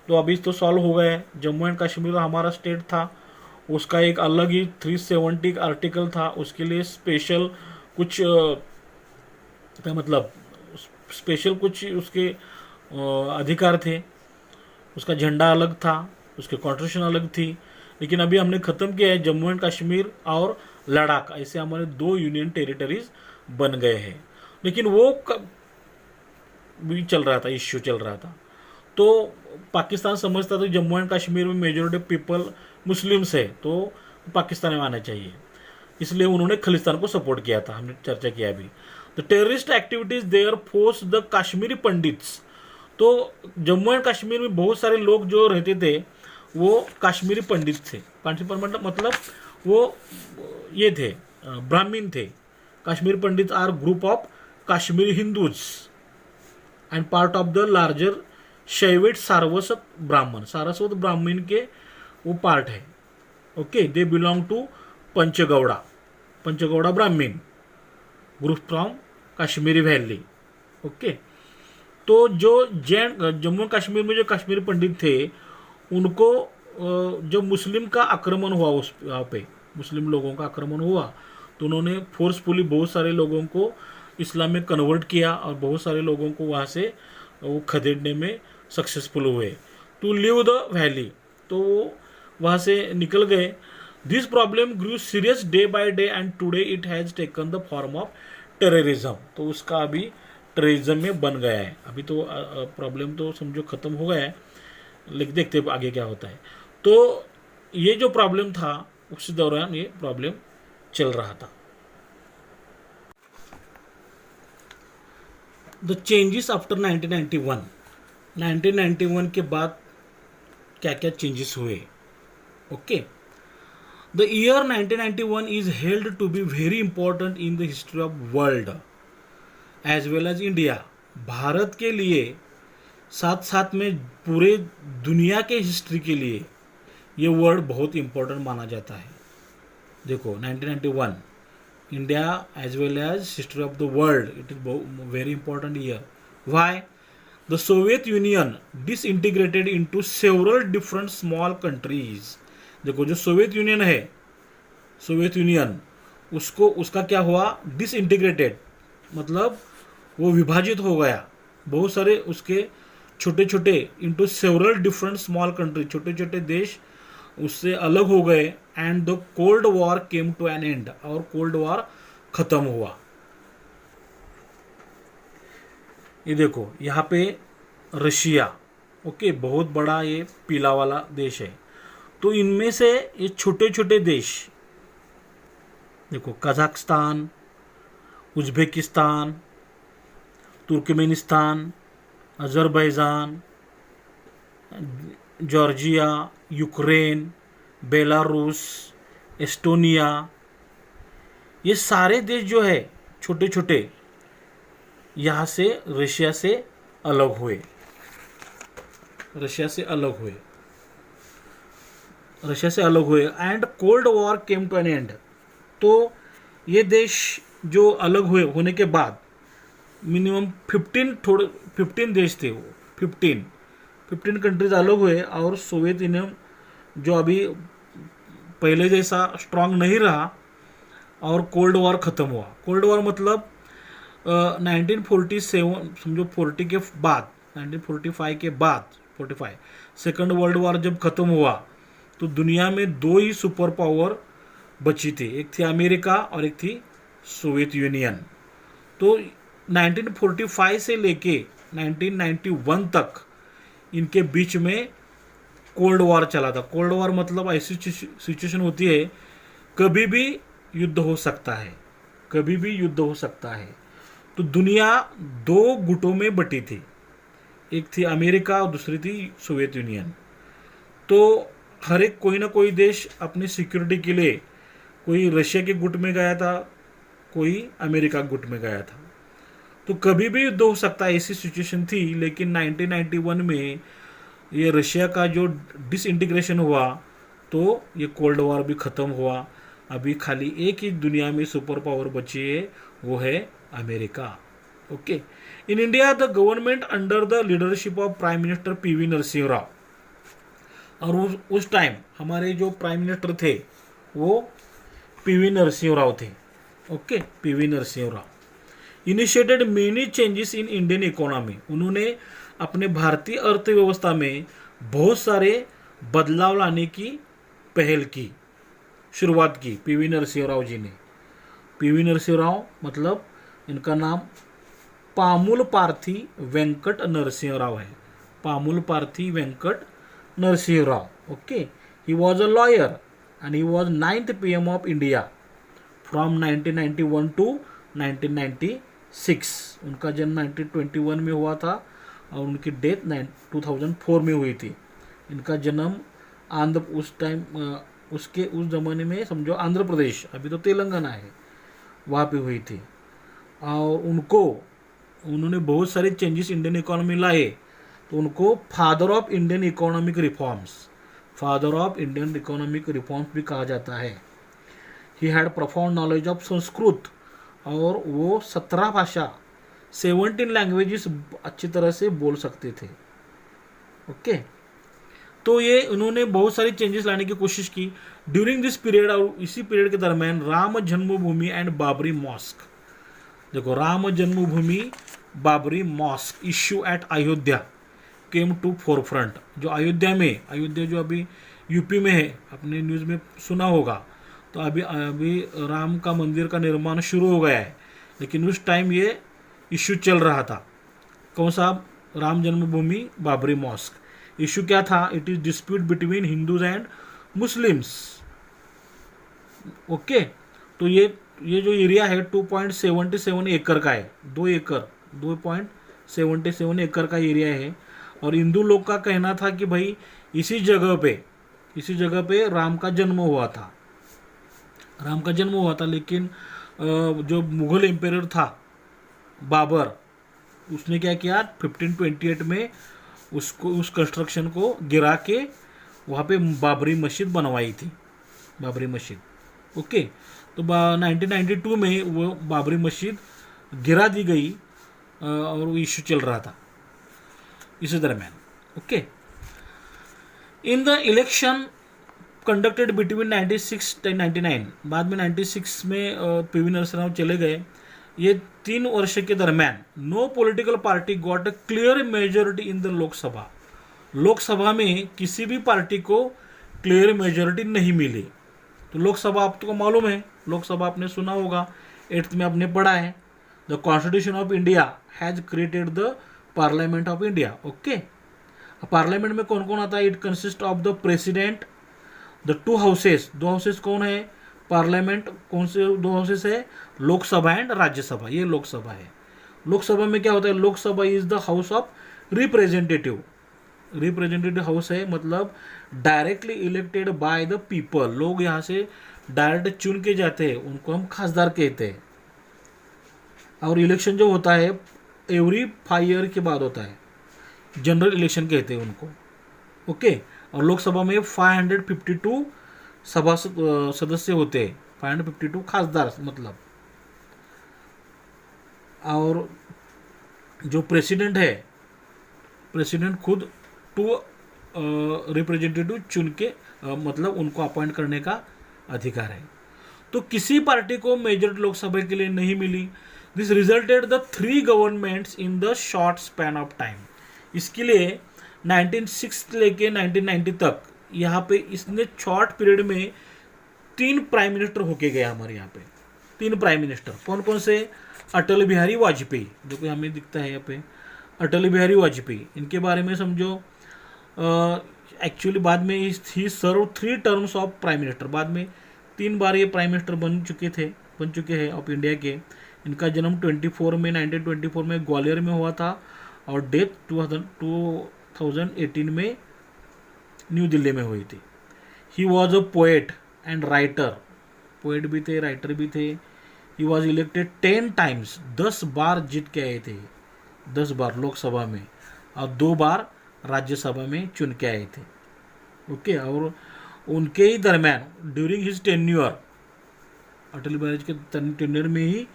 तो अभी तो सॉल्व हो गया है। जम्मू एंड कश्मीर हमारा स्टेट था, उसका एक अलग ही 370 आर्टिकल था, उसके लिए स्पेशल कुछ क्या मतलब स्पेशल कुछ उसके अधिकार थे, उसका झंडा अलग था, उसकी कॉन्स्टिट्यूशन अलग थी। लेकिन अभी हमने ख़त्म किया है जम्मू एंड कश्मीर और लद्दाख, ऐसे हमारे 2 यूनियन टेरिटरीज बन गए हैं। लेकिन वो भी चल रहा था, इश्यू चल रहा था। तो पाकिस्तान समझता था जम्मू एंड कश्मीर में मेजॉरिटी पीपल मुस्लिम्स है, तो पाकिस्तान में आना चाहिए, इसलिए उन्होंने खालिस्तान को सपोर्ट किया था, हमने चर्चा किया अभी। The terrorist activities there force the Kashmiri pandits, तो जम्मू एंड कश्मीर में बहुत सारे लोग जो रहते थे वो कश्मीरी पंडित थे। मतलब वो ये थे, ब्राह्मण थे। Kashmiri Pandit are group of Kashmiri Hindus and part of the larger Shaivite Saraswat Brahmin के वो पार्ट है। Okay, they belong to Panchagauda Brahmin group from Kashmiri valley. Okay, तो जो जम्मू कश्मीर में जो कश्मीरी पंडित थे, उनको जब मुस्लिम का आक्रमण हुआ, उस यहाँ पे मुस्लिम लोगों का आक्रमण हुआ, तो उन्होंने फोर्सफुली बहुत सारे लोगों को इस्लाम में कन्वर्ट किया और बहुत सारे लोगों को वहाँ से वो खदेड़ने में सक्सेसफुल हुए टू लीव द वैली, तो वो वहाँ से निकल गए। This problem grew serious day by day and today it has taken the form of terrorism, तो उसका अभी टेररिज्म में बन गया है। अभी तो प्रॉब्लम तो समझो ख़त्म हो गया है, लेकिन देखते आगे क्या होता है। तो ये जो प्रॉब्लम था उस दौरान ये प्रॉब्लम चल रहा था। द चेंजेस आफ्टर 1991 के बाद क्या क्या चेंजेस हुए। Okay, the year 1991 is held to be very important in the history of world as well as India. Bharat के लिए साथ साथ में पूरे दुनिया के हिस्ट्री के लिए ये वर्ड बहुत इंपॉर्टेंट माना जाता है। देखो 1991 India as well as history of the world, it is very important year. Why? The Soviet Union disintegrated into several different small countries. देखो जो सोवियत यूनियन है, सोवियत यूनियन उसका क्या हुआ, डिसइंटीग्रेटेड, मतलब वो विभाजित हो गया, बहुत सारे उसके छोटे छोटे into several different small country, छोटे छोटे देश उससे अलग हो गए। And the cold war came to an end, और कोल्ड वॉर खत्म हुआ। ये देखो यहाँ पे रशिया, ओके, बहुत बड़ा ये पीला वाला देश है। तो इनमें से ये छोटे छोटे देश देखो, Kazakhstan, Uzbekistan, Turkmenistan, Azerbaijan, Georgia, Ukraine, Belarus, Estonia, ये सारे देश जो है छोटे छोटे यहाँ से रशिया से अलग हुए, रशिया से अलग हुए, रशिया से अलग हुए and cold war came to an end. तो ये देश जो अलग हुए होने के बाद मिनिमम 15 देश थे, वो 15 कंट्रीज अलग हुए और सोवियत यूनियन जो अभी पहले जैसा स्ट्रांग नहीं रहा और कोल्ड वॉर ख़त्म हुआ। कोल्ड वॉर मतलब 1947 समझो 40 के बाद, 1945 के बाद 45 सेकंड वर्ल्ड वॉर जब ख़त्म हुआ तो दुनिया में दो ही सुपर पावर बची थी, एक थी अमेरिका और एक थी सोवियत यूनियन। तो 1945 से लेके 1991 तक इनके बीच में कोल्ड वॉर चला था। कोल्ड वॉर मतलब ऐसी सिचुएशन होती है कभी भी युद्ध हो सकता है, कभी भी युद्ध हो सकता है। तो दुनिया दो गुटों में बटी थी, एक थी अमेरिका और दूसरी थी सोवियत यूनियन। तो हर एक कोई ना कोई देश अपनी सिक्योरिटी के लिए कोई रशिया के गुट में गया था, कोई अमेरिका गुट में गया था। तो कभी भी युद्ध हो सकता है ऐसी सिचुएशन थी। लेकिन 1991 में ये रशिया का जो डिसइंटीग्रेशन हुआ तो ये कोल्ड वॉर भी ख़त्म हुआ। अभी खाली एक ही दुनिया में सुपर पावर बची है, वो है America. Okay, in India the government under the leadership of prime minister PV Narasimha Rao, और उस टाइम हमारे जो प्राइम मिनिस्टर थे वो पीवी नरसिंह राव थे। Okay, PV Narasimha Rao initiated many changes in Indian economy. उन्होंने अपने भारतीय अर्थव्यवस्था में बहुत सारे बदलाव लाने की पहल की, शुरुआत की पीवी नरसिंह राव जी ने। पीवी नरसिंह राव मतलब इनका नाम पामुल पार्थी वेंकट नरसिंह राव है, Pamula Parthi Venkat Narasimha Rao. Okay, he was a lawyer and he was 9th PM of India from 1991 to 1996। उनका जन्म 1921 में हुआ था और उनकी डेथ 2004 में हुई थी। इनका जन्म आंध्र उस टाइम उस ज़माने में समझो आंध्र प्रदेश, अभी तो तेलंगाना है, वहाँ पे हुई थी। और उन्होंने बहुत सारे चेंजेस इंडियन इकोनॉमी लाए। तो उनको father of Indian economic reforms, father of Indian economic reforms भी कहा जाता है। He had profound knowledge of Sanskrit, और वो 17 भाषा 17 लैंग्वेजेस अच्छी तरह से बोल सकते थे। ओके, तो ये उन्होंने बहुत सारी चेंजेस लाने की कोशिश की ड्यूरिंग दिस पीरियड। और इसी पीरियड के दरमियान राम जन्मभूमि एंड बाबरी मॉस्क, देखो Ram Janmabhoomi Babri mosque issue at Ayodhya came to forefront. जो अयोध्या जो अभी यूपी में है, आपने न्यूज़ में सुना होगा, तो अभी राम का मंदिर का निर्माण शुरू हो गया है, लेकिन उस टाइम ये इश्यू चल रहा था। कौन सा? राम जन्मभूमि बाबरी मॉस्क। इशू क्या था? It is dispute between Hindus and Muslims. Okay, तो ये जो एरिया है 2.77 एकड़ का है, 2.77 एकड़ का एरिया है। और हिंदू लोग का कहना था कि भाई इसी जगह पे राम का जन्म हुआ था, लेकिन जो मुगल एम्पायर था बाबर, उसने क्या किया 1528 में उस कंस्ट्रक्शन को गिरा के वहाँ पे बाबरी मस्जिद बनवाई थी, बाबरी मस्जिद। ओके, तो 1992 में वो बाबरी मस्जिद गिरा दी गई और वो इशू चल रहा था इसी दरम्यान। Okay, in the election conducted between 96 and 99, बाद में 96 में पीवी नरसिंह राव चले गए। ये 3 वर्ष के दरम्यान no political party got a clear majority in the Lok Sabha में किसी भी पार्टी को क्लियर मेजोरिटी नहीं मिली। तो लोकसभा आपको मालूम है, लोकसभा आपने सुना होगा, 8th में आपने पढ़ा है, the constitution of India has created the parliament of India. Okay, parliament में कौन कौन आता है? It consist of the president, the 2 houses, 2 houses कौन है? पार्लियामेंट कौन से दो हाउसेस है, लोकसभा एंड राज्यसभा। ये लोकसभा है। लोकसभा में क्या होता है, Lok Sabha is the house of representative. Representative house है, मतलब directly elected by the people. लोग यहाँ से डायरेक्ट चुन के जाते हैं, उनको हम खासदार कहते हैं। और इलेक्शन जो होता है एवरी 5 ईयर के बाद होता है, जनरल इलेक्शन कहते हैं उनको। ओके। और लोकसभा में 552 सभा सदस्य होते हैं, 552 खासदार मतलब। और जो प्रेसिडेंट है, प्रेसिडेंट खुद 2 रिप्रेजेंटेटिव चुन के मतलब उनको अपॉइंट करने का अधिकार है। तो किसी पार्टी को मेजॉरिटी लोकसभा के लिए नहीं मिली। This resulted the 3 governments in the short span of time. इसके लिए 1906 लेके 1990 तक यहाँ पे इसने शॉर्ट पीरियड में 3 प्राइम मिनिस्टर होके गए हमारे यहाँ पे। 3 प्राइम मिनिस्टर कौन कौन से, अटल बिहारी वाजपेयी, जो कि हमें दिखता है यहाँ पे, अटल बिहारी वाजपेयी। इनके बारे में समझो, एक्चुअली बाद में ही सर्व 3 टर्म्स ऑफ प्राइम मिनिस्टर। बाद में 3 बार ये प्राइम मिनिस्टर बन चुके हैं ऑफ इंडिया के। इनका जन्म 1924 में ग्वालियर में हुआ था और डेथ 2018 में न्यू दिल्ली में हुई थी। ही was a poet and writer, poet भी थे, राइटर भी थे। ही वॉज इलेक्टेड 10 टाइम्स, 10 बार जीत के आए थे, 10 बार लोकसभा में, और 2 बार राज्यसभा में चुन के आए थे। ओके। और उनके ही दरम्यान during his tenure, Atal Bihari के टेन्योर में ही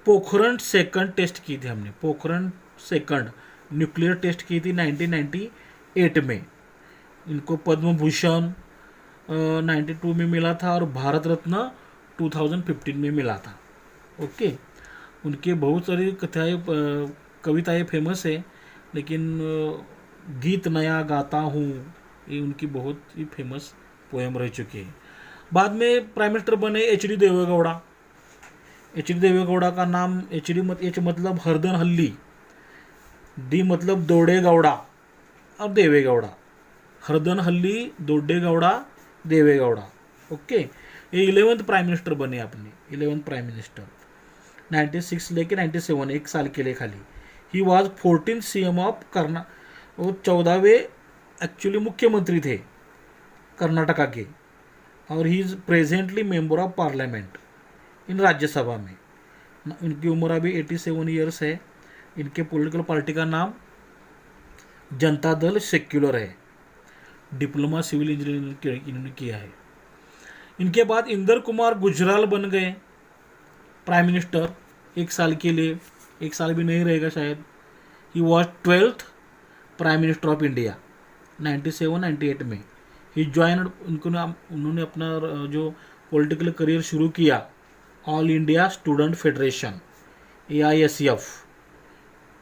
पोखरण सेकंड टेस्ट की थी हमने, पोखरण सेकंड न्यूक्लियर टेस्ट की थी 1998 में। इनको पद्म भूषण 92 में मिला था और भारत रत्न 2015 में मिला था। ओके। उनके बहुत सारी कविताएं फेमस है, लेकिन गीत नया गाता हूँ ये उनकी बहुत ही फेमस पोएम रह चुकी है। बाद में प्राइम मिनिस्टर बने एच.डी. देवेगौड़ा। एच.डी. देवेगौड़ा का नाम एच मतलब हरदन हल्ली, डी मतलब दोडेगौड़ा और देवेगौड़ा, हरदन हल्ली, दोडेगौड़ा, देवेगौड़ा। ओके। ये 11th प्राइम मिनिस्टर बने अपने, 11th प्राइम मिनिस्टर 96 लेके 97, 1 साल के लिए खाली। He was 14th CM of वो 14वें एक्चुअली मुख्यमंत्री थे कर्नाटका के। और he is presently member of parliament in Rajya Sabha में। इनकी उम्र अभी 87 ईयर्स है। इनके पॉलिटिकल पार्टी का नाम जनता दल सेक्युलर है। डिप्लोमा सिविल इंजीनियरिंग इन्होंने किया है। इनके बाद इंदर कुमार गुजराल बन गए प्राइम मिनिस्टर 1 साल के लिए, 1 साल भी नहीं रहेगा शायद। He was 12th prime minister of India 97-98 में। ही ज्वाइन, उन्होंने अपना जो पॉलिटिकल करियर शुरू किया all India student federation, AISF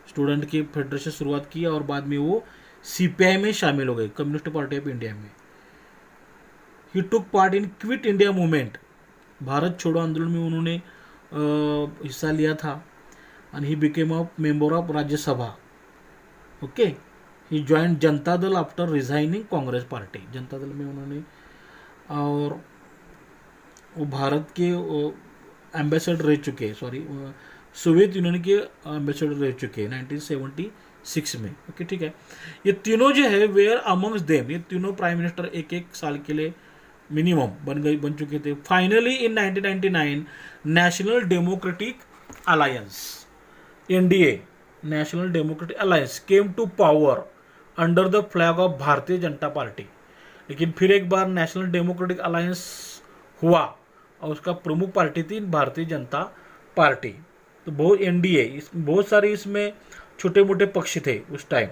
student की फेडरेशन शुरुआत की, और बाद में वो CPI में शामिल हो गए, कम्युनिस्ट पार्टी ऑफ इंडिया में। He took part in quit India movement, Bharat छोड़ो आंदोलन में उन्होंने हिस्सा लिया था। And he became a member of Rajya Sabha. Okay. He join Janata Dal after resigning Congress party, Janata Dal में उन्होंने, और वो भारत के एम्बेसडर रह चुके, सोवियत यूनियन के एम्बेसडर रह चुके 1976 में। ओके, ठीक है। ये तीनों जो है वेयर अमंग्स देम, ये तीनों प्राइम मिनिस्टर 1-1 साल के लिए मिनिमम बन चुके थे। Finally in 1999 national democratic alliance, NDA, national democratic alliance came to power under the flag of Bharatiya Janata party. लेकिन फिर एक बार नेशनल डेमोक्रेटिक अलायंस हुआ और उसका प्रमुख पार्टी थी भारतीय जनता पार्टी। तो बहुत NDA, बहुत सारे इसमें छोटे मोटे पक्ष थे उस टाइम,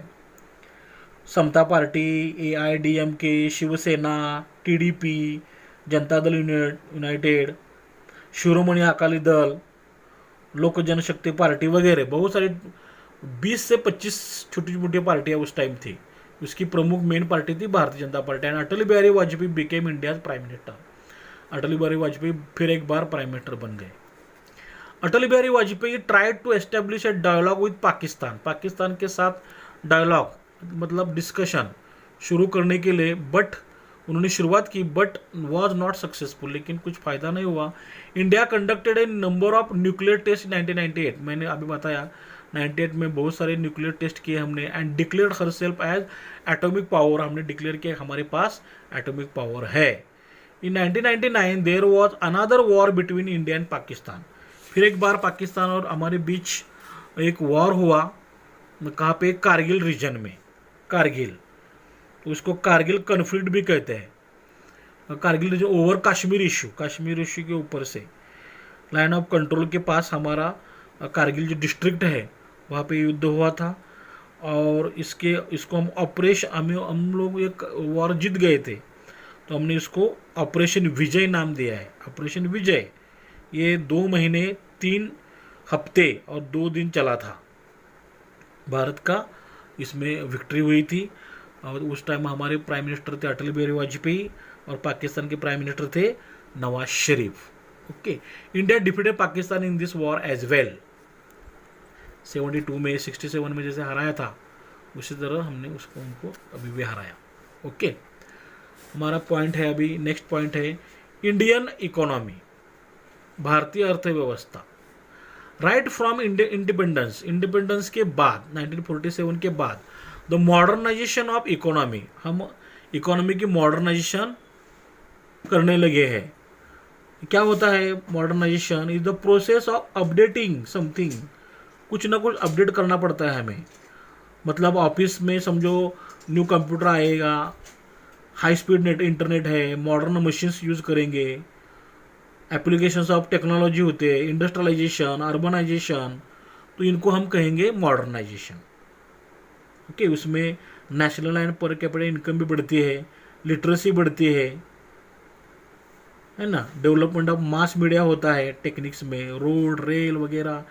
समता party, AIDMK, Shiv Sena, TDP, Janata Dal United, Shiromani Akali Dal, लोक जनशक्ति पार्टी वगैरह, बहुत सारी 20 से 25 छोटी मोटी पार्टियां उस टाइम थी। उसकी प्रमुख मेन पार्टी थी Bharatiya Janata party. And Atal Bihari Vajpayee became India prime minister. Atal Bihari Vajpayee फिर एक बार प्राइम मिनिस्टर बन गए। Atal Bihari Vajpayee tried to establish a dialogue with Pakistan, Pakistan के साथ डायलॉग मतलब डिस्कशन शुरू करने के लिए, बट उन्होंने शुरुआत की बट वॉज नॉट सक्सेसफुल, लेकिन कुछ फ़ायदा नहीं हुआ। India conducted a number of nuclear test 1998, मैंने अभी बताया 98 में बहुत सारे न्यूक्लियर टेस्ट किए हमने, and declared herself as atomic power, हमने डिक्लेयर किया हमारे पास एटॉमिक पावर है। In 1999 there was another war between India and Pakistan, फिर एक बार पाकिस्तान और हमारे बीच एक वॉर हुआ। कहाँ पे? कारगिल रीजन में, कारगिल, तो उसको कारगिल कन्फ्लिक्ट भी कहते हैं। Kargil region over Kashmir issue, Kashmir issue के ऊपर से लाइन ऑफ कंट्रोल के पास हमारा कारगिल जो डिस्ट्रिक्ट है वहाँ पे युद्ध हुआ था, और इसको हम ऑपरेशन, हम लोग एक वॉर जीत गए थे, तो हमने इसको ऑपरेशन विजय नाम दिया है। ऑपरेशन विजय ये 2 महीने 3 हफ्ते और 2 दिन चला था, भारत का इसमें विक्ट्री हुई थी। और उस टाइम हमारे प्राइम मिनिस्टर थे अटल बिहारी वाजपेयी, और पाकिस्तान के प्राइम मिनिस्टर थे Nawaz Sharif. Okay, India defeated Pakistan in this war as well. 72 में 67 में जैसे हराया था, उसी तरह हमने उनको अभी भी हराया। ओके, हमारा पॉइंट है अभी, नेक्स्ट पॉइंट है इंडियन इकोनॉमी, भारतीय अर्थव्यवस्था। राइट फ्रॉम इंडिपेंडेंस के बाद 1947 के बाद द मॉडर्नाइजेशन ऑफ इकोनॉमी, हम इकोनॉमी की मॉडर्नाइजेशन करने लगे हैं। क्या होता है modernisation? Is the process of updating something, कुछ ना कुछ अपडेट करना पड़ता है हमें। मतलब ऑफिस में समझो न्यू कंप्यूटर आएगा, हाई स्पीड नेट इंटरनेट है, मॉडर्न मशीन्स यूज़ करेंगे, एप्लीकेशंस ऑफ टेक्नोलॉजी होते हैं, इंडस्ट्रियलाइजेशन, अर्बनाइजेशन, तो इनको हम कहेंगे मॉडर्नाइजेशन। ओके, उसमें नेशनल एंड पर कैपिटल इनकम भी बढ़ती है, लिटरेसी बढ़ती है ना, डेवलपमेंट ऑफ मास मीडिया होता है टेक्निक्स में, रोड रेल वगैरह,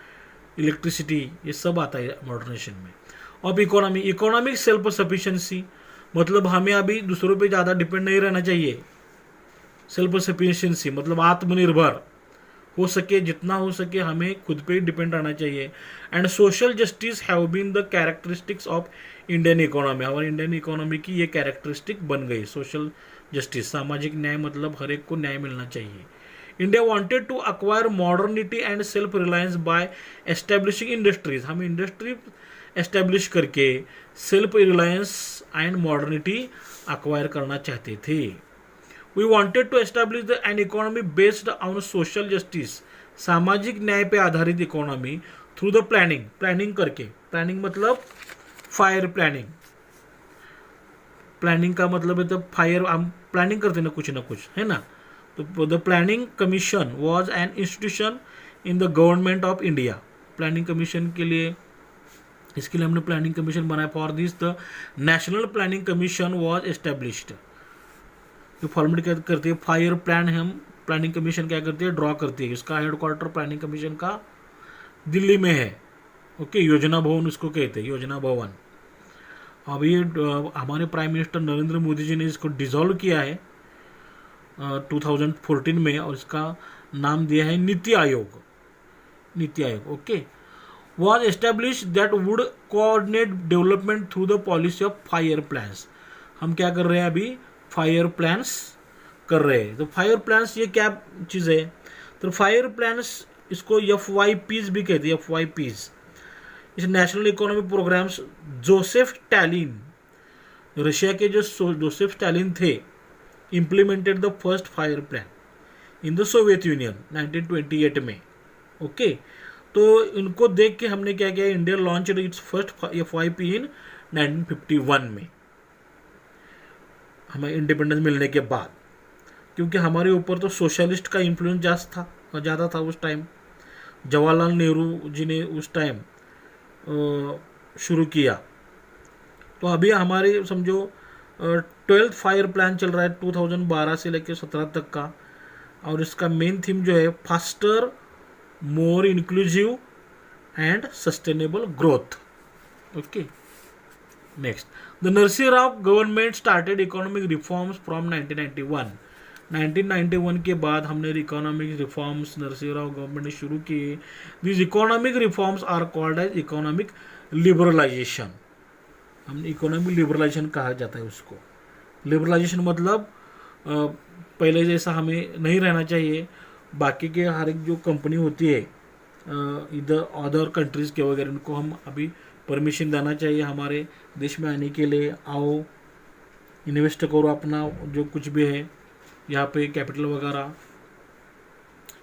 इलेक्ट्रिसिटी, ये सब आता है मॉडर्नाइजेशन में। अब इकोनॉमी, इकोनॉमिक सेल्फ सफिशिएंसी, मतलब हमें अभी दूसरों पे ज़्यादा डिपेंड नहीं रहना चाहिए। सेल्फ सफिशिएंसी मतलब आत्मनिर्भर हो सके, जितना हो सके हमें खुद पे डिपेंड रहना चाहिए। And social justice have been the characteristics of Indian economy, हमारी इंडियन इकोनॉमी की ये कैरेक्टरिस्टिक बन गई। सोशल जस्टिस, सामाजिक न्याय, मतलब हर एक को न्याय मिलना चाहिए। India wanted to acquire modernity and self reliance by establishing industries, हम इंडस्ट्री एस्टेब्लिश करके self reliance and modernity acquire करना चाहते थे। We wanted to establish an economy based on social justice, सामाजिक न्याय पे आधारित economy, through the planning, planning करके, प्लानिंग मतलब फायर प्लानिंग, प्लानिंग का मतलब है तो फायर, हम प्लानिंग करते ना कुछ है ना। तो the planning commission was an institution in the government of India, planning commission के लिए, इसके लिए हमने प्लानिंग कमीशन बनाया। For this the national planning commission was established. जो फॉर्मेट क्या करती है, फायर प्लान, हम प्लानिंग कमीशन क्या करती है, ड्रॉ करती है। इसका हेडक्वार्टर प्लानिंग कमीशन का दिल्ली में है। ओके, योजना भवन उसको कहते हैं, योजना भवन। अब ये हमारे प्राइम मिनिस्टर नरेंद्र मोदी जी ने इसको डिसॉल्व किया है 2014 में, और इसका नाम दिया है NITI Aayog, NITI Aayog. Okay, was establish that would coordinate development through the policy of fire plans. हम क्या कर रहे हैं अभी, फायर प्लान्स कर रहे हैं। तो फायर प्लान्स ये क्या चीज़ है, तो फायर प्लान्स इसको FYPs भी कहते हैं, FYPs। इस national economic programmes, Joseph Stalin, Russia के जो जोसेफ स्टालिन थे, implemented the first five year plan in the Soviet Union 1928 में। ओके, तो इनको देख के हमने क्या किया, India launch its first FYP इन 1951 में, हमें इंडिपेंडेंस मिलने के बाद। क्योंकि हमारे ऊपर तो सोशलिस्ट का इन्फ्लुएंस ज़्यादा था उस टाइम। जवाहरलाल नेहरू जी ने उस टाइम शुरू किया। तो अभी हमारे समझो 12th फायर प्लान चल रहा है 2012 से लेकर 17 तक का, और इसका मेन थीम जो है faster, more inclusive and sustainable growth. Okay, next, the Narasimha Rao government started economic reforms from 1991। 1991 के बाद हमने economic reforms Narasimha Rao government ने शुरू किए। This economic reforms are called as economic liberalisation. हम इकोनॉमिक लिबरलाइजेशन कहा जाता है उसको। लिबरलाइजेशन मतलब पहले जैसा हमें नहीं रहना चाहिए। बाकी के हर एक जो कंपनी होती है इधर अदर कंट्रीज़ के वगैरह, उनको हम अभी परमिशन देना चाहिए हमारे देश में आने के लिए। आओ इन्वेस्ट करो अपना जो कुछ भी है यहाँ पे कैपिटल वगैरह।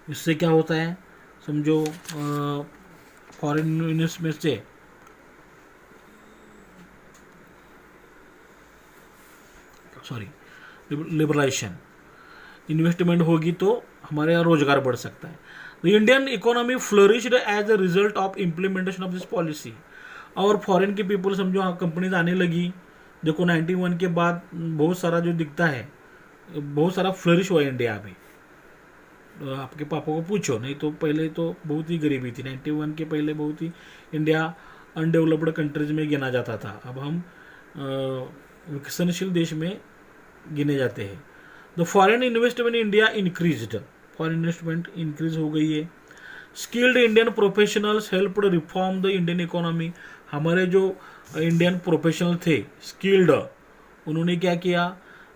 इससे क्या होता है समझो, फॉरेन इन्वेस्टमेंट से लिबरलाइजेशन इन्वेस्टमेंट होगी तो हमारे यहाँ रोजगार बढ़ सकता है। The Indian economy flourished as a result of implementation of this policy. और फॉरेन के पीपल समझो हाँ कंपनीज आने लगी। देखो 91 के बाद बहुत सारा जो दिखता है, बहुत सारा फ्लरिश हुआ इंडिया में। तो आपके पापा को पूछो, नहीं तो पहले तो बहुत ही गरीबी थी। 91 के पहले बहुत ही इंडिया अनडेवलप्ड कंट्रीज में गिना जाता था। अब हम विकसनशील देश में गिने जाते हैं। The foreign investment in India increased, foreign investment increase हो गई है। Skilled Indian professionals helped reform the Indian economy. हमारे जो इंडियन प्रोफेशनल थे स्किल्ड, उन्होंने क्या किया,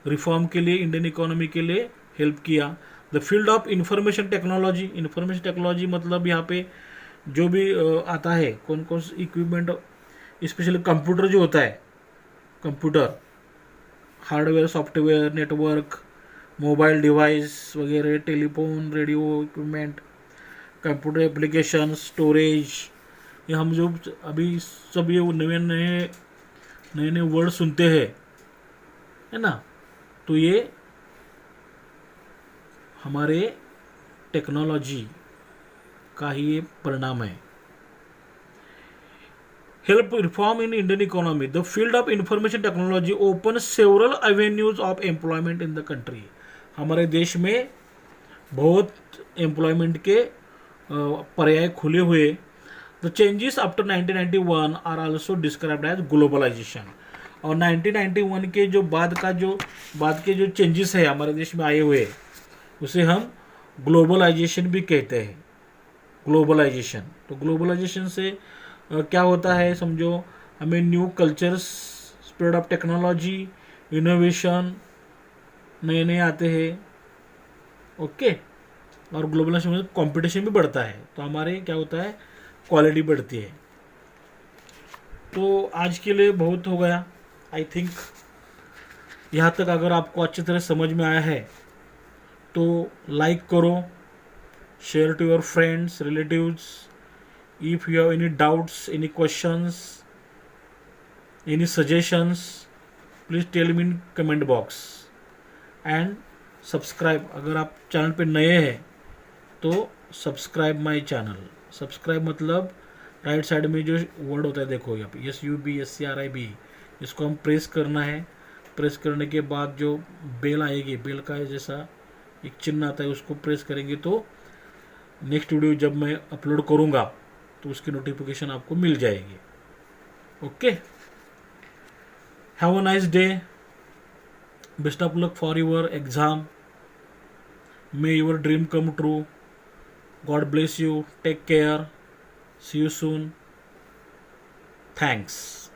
रिफॉर्म के लिए इंडियन इकोनॉमी के लिए हेल्प किया। The field of information technology, information technology मतलब यहाँ पे जो भी आता है, कौन कौन से इक्विपमेंट, स्पेशली कंप्यूटर जो होता है, computer hardware software network mobile device वगैरह, telephone radio equipment, computer application storage, ये हम जो अभी सब ये नए नए वर्ड सुनते हैं, है ना, तो ये हमारे टेक्नोलॉजी का ही ये परिणाम है। Help reform in Indian economy, the field of information technology open several avenues of employment in the country. हमारे देश में बहुत एम्प्लॉयमेंट के पर्याय खुले हुए। The changes after 1991 are also described as globalisation. और 1991 के जो बाद के जो चेंजेस है हमारे देश में आए हुए, उसे हम ग्लोबलाइजेशन भी कहते हैं। ग्लोबलाइजेशन, तो ग्लोबलाइजेशन से क्या होता है समझो, हमें new cultures, spread of technology, innovation नए नए आते हैं। ओके, और ग्लोबलाइजेशन में कंपटीशन भी बढ़ता है, तो हमारे क्या होता है, क्वालिटी बढ़ती है। तो आज के लिए बहुत हो गया। आई थिंक यहाँ तक अगर आपको अच्छी तरह समझ में आया है तो लाइक करो, share to your friends relatives. If you have any doubts, any questions, any suggestions, please tell me in comment box and subscribe। अगर आप चैनल पे नए हैं तो सब्सक्राइब माय चैनल। सब्सक्राइब मतलब राइट साइड में जो वर्ड होता है देखो यहाँ पे SUBSCRIB, इसको हम प्रेस करना है। प्रेस करने के बाद जो बेल आएगी, बेल का जैसा एक चिन्ह आता है, उसको प्रेस करेंगे तो नेक्स्ट वीडियो जब मैं अपलोड करूँगा तो उसकी नोटिफिकेशन आपको मिल जाएगी। Okay, have a nice day, best of luck for your exam, may your dream come true, God bless you, take care, see you soon, thanks.